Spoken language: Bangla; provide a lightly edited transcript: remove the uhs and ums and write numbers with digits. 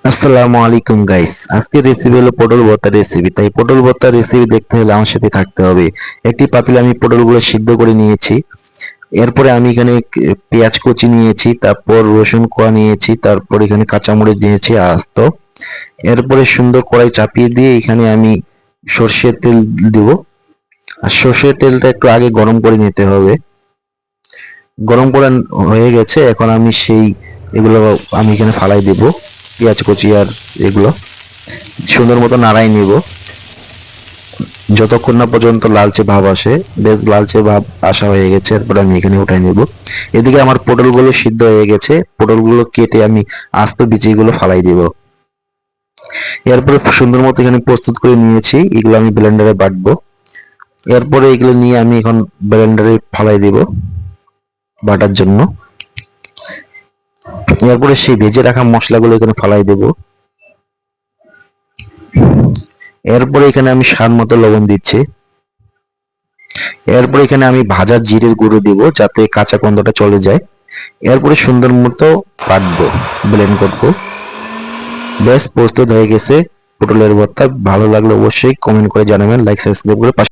আসসালামু আলাইকুম গাইস, আজকের রেসিপি হলো পটল ভর্তার রেসিপি। তাই পটল ভর্তার রেসিপি দেখতে হলে আমার সাথে থাকতে হবে। একটি পাতিলে আমি পটলগুলো সিদ্ধ করে নিয়েছি। এরপরে আমি এখানে পেঁয়াজ কুচি নিয়েছি, তারপর রসুন কোয়া নিয়েছি, তারপর এখানে কাঁচামরিচ নিয়েছি আস্ত। এরপরে সুন্দর কড়াই চাপিয়ে দিয়ে এখানে আমি সর্ষের তেল দেব। আর সর্ষের তেলটা একটু আগে গরম করে নিতে হবে। গরম করে হয়ে গেছে, এখন আমি এগুলো আমি এখানে ফালাই দেব। পেঁয়াজ কুচি আর এগুলো সুন্দর মতো নাড়াই নিব যতক্ষণ না পর্যন্ত লালচে ভাব আসে। বেশ লালচে ভাব আসা হয়ে গেছে, এরপর আমি এখানে উঠাই নেব। এদিকে আমার পটলগুলো সিদ্ধ হয়ে গেছে, পটলগুলো কেটে আমি আস্ত বিচিগুলো ফালাই দেব। এরপরে সুন্দর মতো এখানে প্রস্তুত করে নিয়েছি, এগুলো আমি ব্লেন্ডারে বাটবো। এরপরে এগুলো নিয়ে আমি এখন ব্লেন্ডারে ফালাই দেব বাটার জন্য। এরপরে সেই ভেজে রাখা মশলাগুলো এখানে ফালাই দেব। এরপরে এখানে আমি স্বাদ মতো লবণ দিচ্ছি। এরপর এখানে আমি ভাজা জিরের গুঁড়ো দিব যাতে কাঁচা গন্ধটা চলে যায়। এরপরে সুন্দর মতো বাটবো, ব্লেন্ড করবো। ব্যাস প্রস্তুত হয়ে গেছে পটলের ভর্তা। ভালো লাগলে অবশ্যই কমেন্ট করে জানাবেন, লাইক সাবস্ক্রাইব করে পাশে